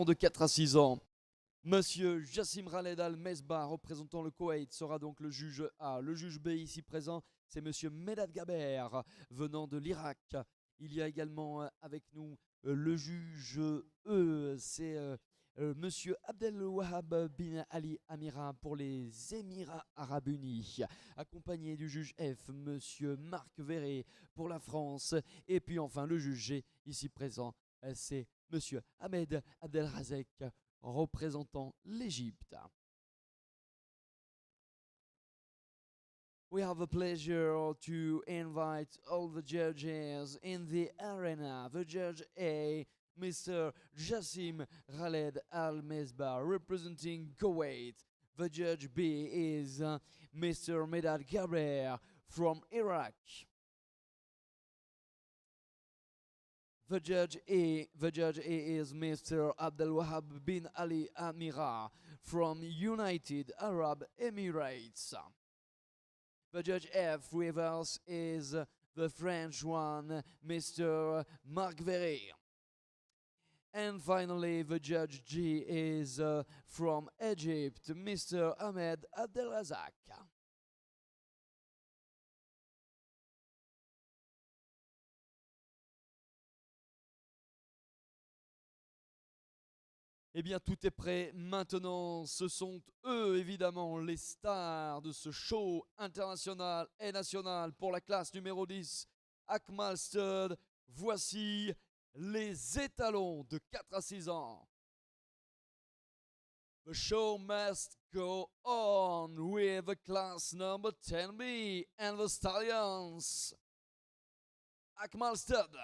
étalons de 4 à 6 ans. Monsieur Jassim Khaled Al-Mesbah, représentant le Koweït, sera donc le juge A. Le juge B ici présent, c'est Monsieur Medad Gaber, venant de l'Irak. Il y a également avec nous le juge E, c'est Monsieur Abdel Wahab bin Ali Amira pour les Émirats Arabes Unis, accompagné du juge F, Monsieur Marc Verret pour la France. Et puis enfin le juge G, ici présent, c'est Monsieur Ahmed Abdelrazek, représentant l'Égypte. We have the pleasure to invite all the judges in the arena. The judge A, Mr. Jassim Khaled Al-Mesbah, representing Kuwait. The judge B is Mr. Medad Gaber from Iraq. The judge A is Mr. Abdel Wahab bin Ali Amira from United Arab Emirates. The judge F with us is the French one, Mr. Marc Verret. And finally, the judge G is from Egypt, Mr. Ahmed Abdelrazak. Eh bien, tout est prêt. Maintenant, ce sont eux, évidemment, les stars de ce show international et national pour la classe numéro 10, Akmal Stud. Voici les étalons de 4 à 6 ans. The show must go on with the class number 10B and the Stallions. Akmal Stud.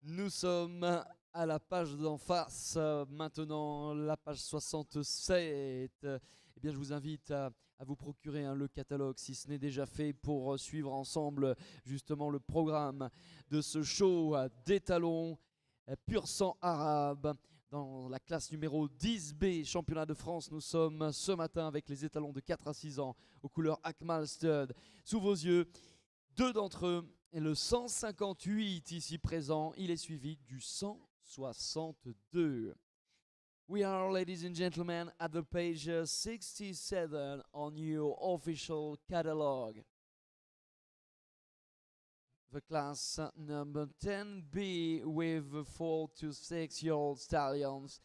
Nous sommes à la page d'en face, maintenant la page 67. Eh bien, je vous invite à vous procurer le catalogue si ce n'est déjà fait pour suivre ensemble justement le programme de ce show d'étalons pur sang arabe. Dans la classe numéro 10B, championnat de France, nous sommes ce matin avec les étalons de 4 à 6 ans aux couleurs Akmal Stud. Sous vos yeux, deux d'entre eux. Et le 158 ici présent, il est suivi du 162. We are, ladies and gentlemen, at the page 67 on your official catalog. The class number 10B with 4 to 6-year-old stallions.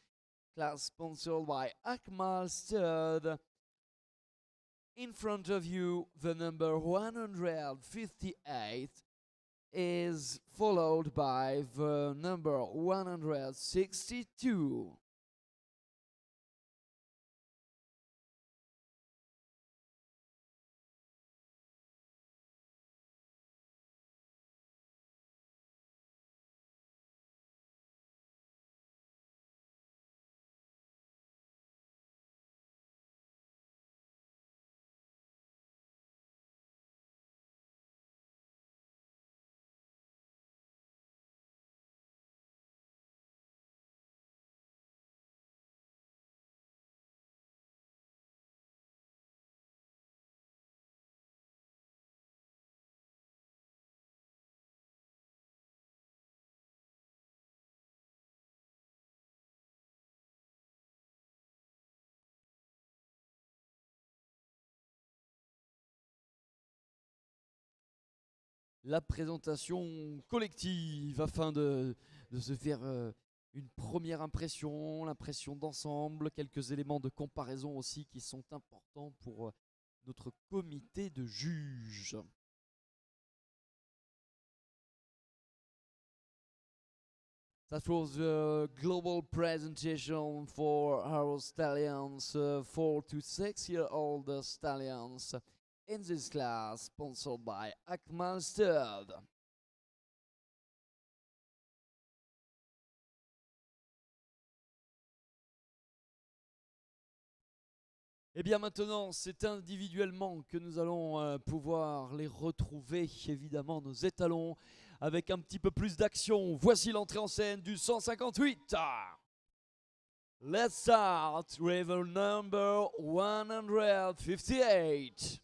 Class sponsored by Akmal Stud. In front of you, the number 158 is followed by the number 162. La présentation collective afin de se faire une première impression, l'impression d'ensemble, quelques éléments de comparaison aussi qui sont importants pour notre comité de juges. That was a global presentation for our stallions, 4 to 6-year-old stallions in this class, sponsored by Akmal Stud. Et bien maintenant, c'est individuellement que nous allons pouvoir les retrouver, évidemment, nos étalons, avec un petit peu plus d'action. Voici l'entrée en scène du 158. Let's start with the number 158.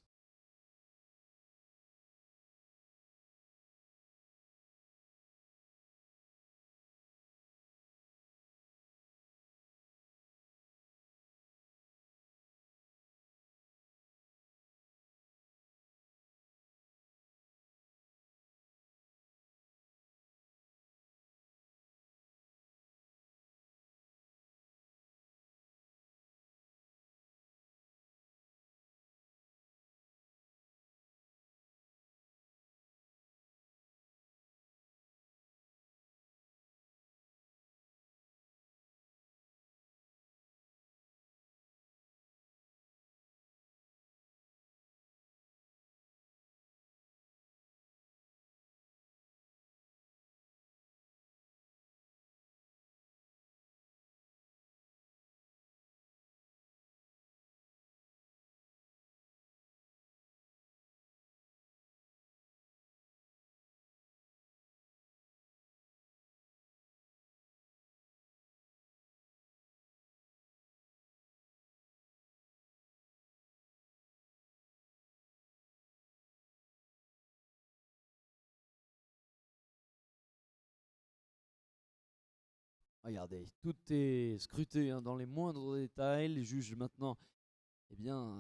Regardez, tout est scruté dans les moindres détails. Les juges maintenant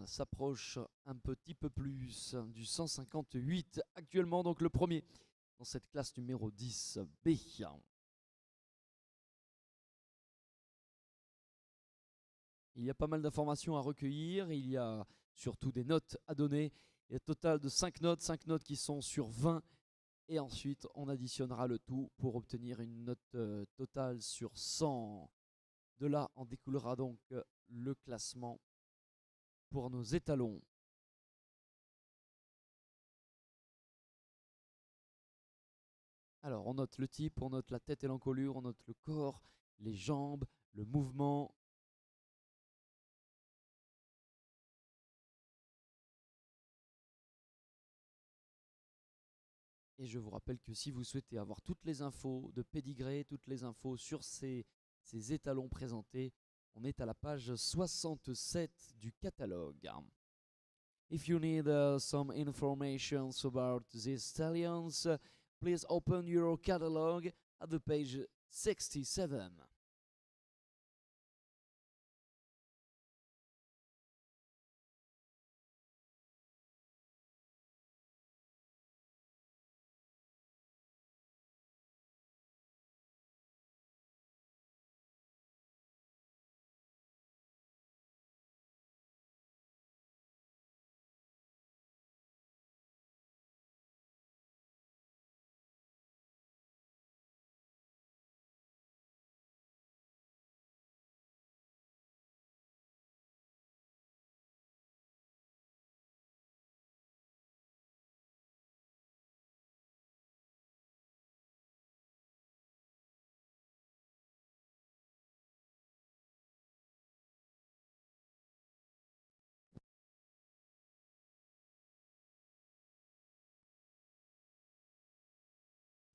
s'approchent un petit peu plus du 158 actuellement, donc le premier dans cette classe numéro 10B. Il y a pas mal d'informations à recueillir, il y a surtout des notes à donner. Il y a un total de 5 notes qui sont sur 20. Et ensuite, on additionnera le tout pour obtenir une note totale sur 100. De là, en découlera donc le classement pour nos étalons. Alors, on note le type, on note la tête et l'encolure, on note le corps, les jambes, le mouvement. Et je vous rappelle que si vous souhaitez avoir toutes les infos de pédigré, toutes les infos sur ces étalons présentés, on est à la page 67 du catalogue. If you need some information about these stallions, please open your catalog at the page 67.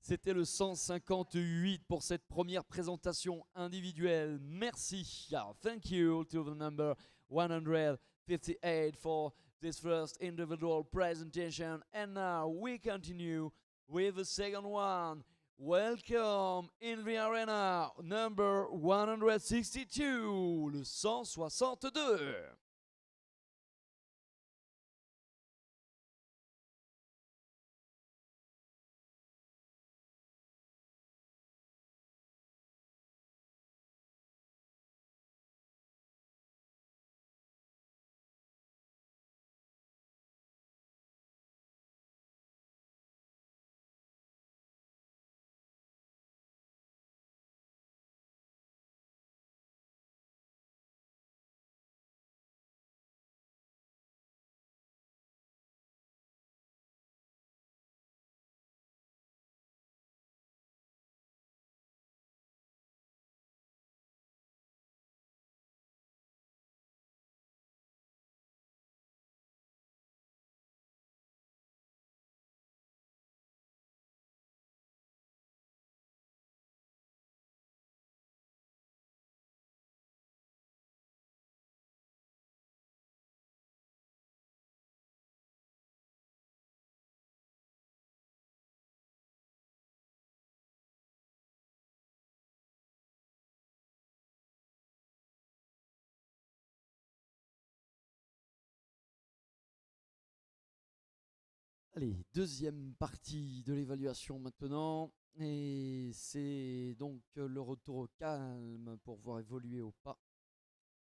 C'était le 158 pour cette première présentation individuelle. Merci. Thank you to the number 158 for this first individual presentation. And now we continue with the second one. Welcome in the arena, number 162, le 162. Allez, deuxième partie de l'évaluation maintenant. Et c'est donc le retour au calme pour voir évoluer au pas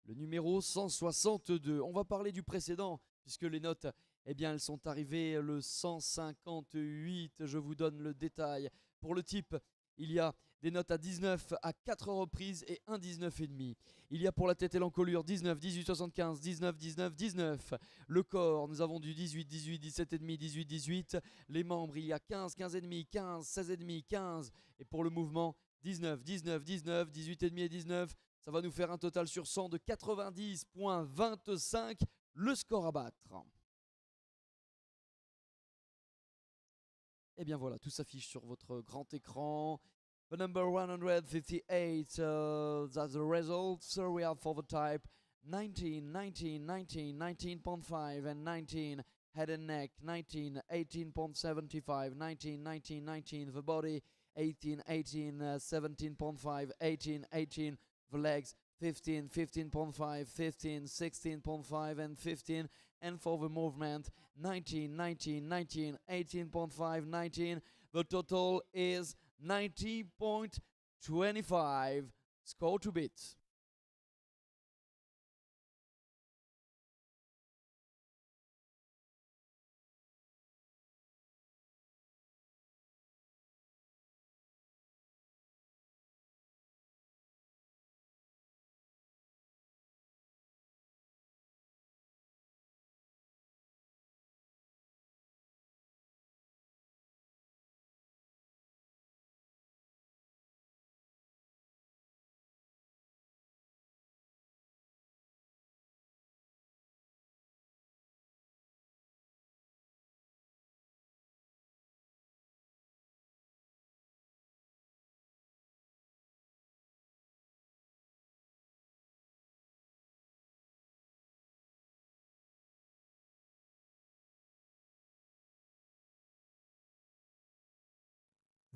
le numéro 162. On va parler du précédent, puisque les notes, eh bien, elles sont arrivées le 158. Je vous donne le détail. Pour le type, il y a des notes à 19 à 4 reprises et un 19,5. Il y a pour la tête et l'encolure 19, 18, 75, 19, 19, 19. Le corps, nous avons du 18, 18, 17,5, 18, 18. Les membres, il y a 15, 15,5, 15, 16,5, 15. Et pour le mouvement, 19, 19, 19, 18,5 et 19. Ça va nous faire un total sur 100 de 90,25. Le score à battre. Et bien voilà, tout s'affiche sur votre grand écran. The number 158, that's the result. So we have for the type 19, 19, 19, 19.5 and 19. Head and neck 19, 18.75, 19, 19, 19. The body 18, 18, 17.5, 18, 18. The legs 15, 15.5, 15, 16.5 and 15. And for the movement 19, 19, 19, 18.5, 19. The total is 90.25. Score to beat.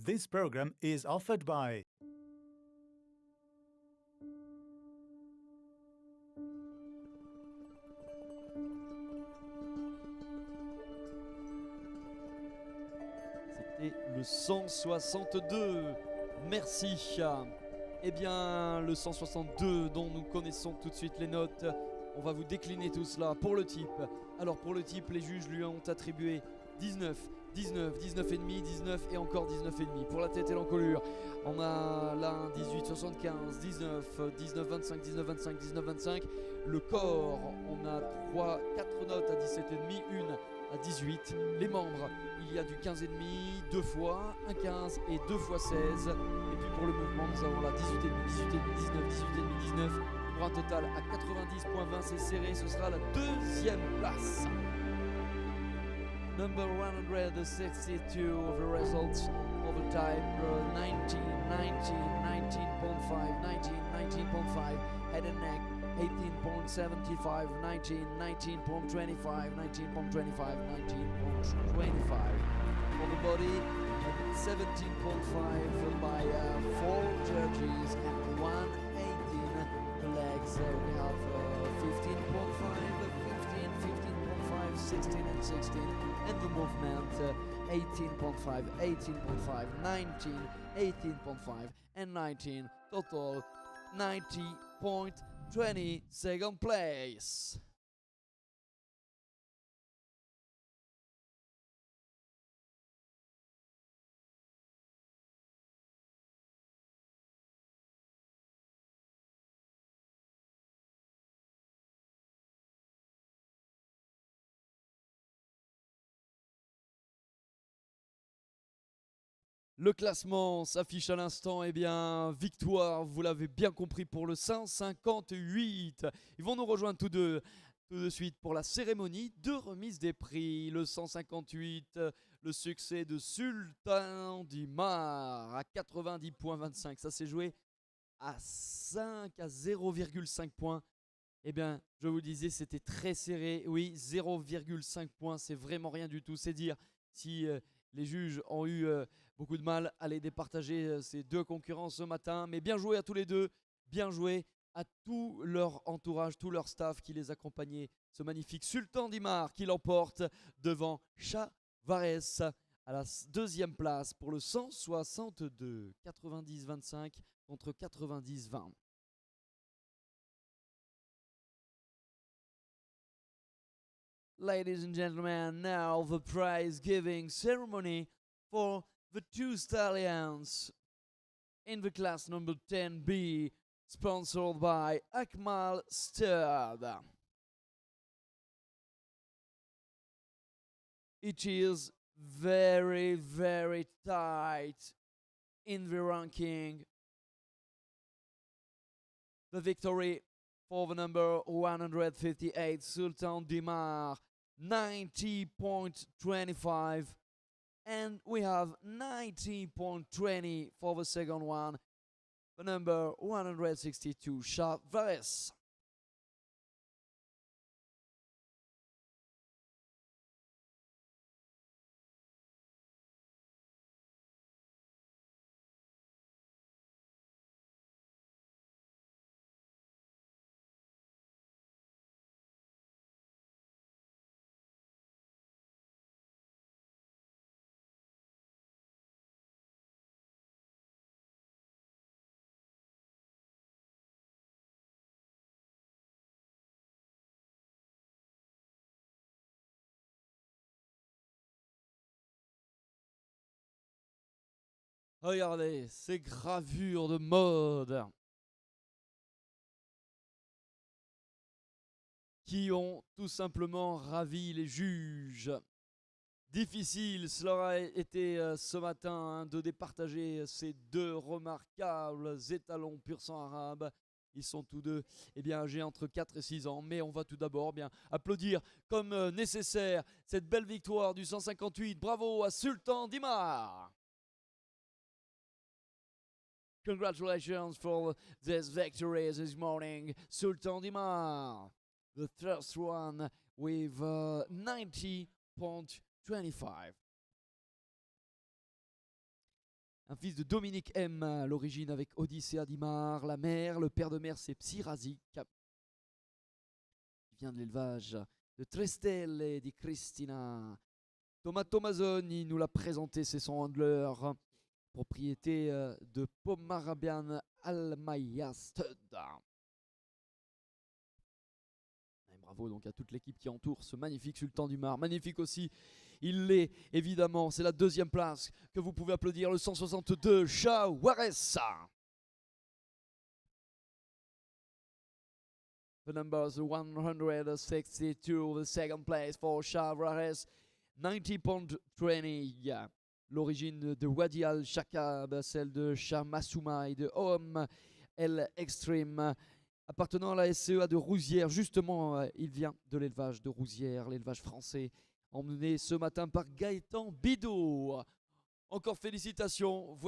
This program is offered by C'était le 162. Merci. Eh bien, le 162 dont nous connaissons tout de suite les notes. On va vous décliner tout cela pour le type. Alors pour le type, les juges lui ont attribué 19, 19, 19,5, 19 et encore 19,5. Pour la tête et l'encolure, on a là un 18, 75, 19, 19, 25, 19, 25, 19, 25. Le corps, on a 4 notes à 17,5, une à 18. Les membres, il y a du 15,5, deux fois, un 15 et 2 fois 16. Et puis pour le mouvement, nous avons là 18,5, 18,5, 19, 18,5, 19. Pour un total à 90,20, c'est serré, ce sera la deuxième place. Number 162 of the results of the type 19, 19, 19.5, 19, 19.5, head and neck 18.75, 19, 19.25, 19.25, 19.25. For the body, 17.5 by 4 judges and 118. The legs, we have 15.5, 15, 15.5, 16 and 16. And the movement 18.5, 18.5, 19, 18.5 and 19. Total 90.20. Second place. Le classement s'affiche à l'instant. Eh bien, victoire, vous l'avez bien compris, pour le 158. Ils vont nous rejoindre tout de suite pour la cérémonie de remise des prix. Le 158, le succès de Sultan Dimar à 90,25. Ça s'est joué à 0,5 points. Eh bien, je vous disais, c'était très serré. Oui, 0,5 points, c'est vraiment rien du tout. C'est dire si les juges ont eu beaucoup de mal à les départager, ces deux concurrents ce matin. Mais bien joué à tous les deux. Bien joué à tout leur entourage, tout leur staff qui les accompagnait. Ce magnifique Sultan Dimar qui l'emporte devant Varese à la deuxième place pour le 162. 90-25 contre 90-20. Ladies and gentlemen, now the prize giving ceremony for the two stallions in the class number 10B, sponsored by Akmal Stud. It is very, very tight in the ranking. The victory for the number 158 Sultan Dimar, 90.25, and we have 90.20 for the second one, the number 162 Shah Vares. Regardez ces gravures de mode qui ont tout simplement ravi les juges. Difficile, cela aurait été ce matin de départager ces deux remarquables étalons pur sang arabe. Ils sont tous deux âgés entre 4 et 6 ans. Mais on va tout d'abord applaudir comme nécessaire cette belle victoire du 158. Bravo à Sultan Dimar. Congratulations for this victory this morning, Sultan Dimar. The first one with 90.25. Un fils de Dominique M, à l'origine avec Odyssea Dimar. La mère, le père de mère, c'est Psyrazik, qui vient de l'élevage de Trestel et di Cristina. Thomas Tomazoni nous l'a présenté, c'est son handler. Propriété de Pomarabian Almaya Stud. Bravo donc à toute l'équipe qui entoure ce magnifique Sultan Dimar. Magnifique aussi, il l'est évidemment. C'est la deuxième place que vous pouvez applaudir, le 162 Shah Waressa. The numbers 162, the second place for Shah Waressa, 90.20. L'origine de Wadi al-Shakab, celle de Shah Massouma et de Om El Extreme, appartenant à la SCEA de Rouzières. Justement, il vient de l'élevage de Rouzières, l'élevage français, emmené ce matin par Gaëtan Bidot. Encore félicitations.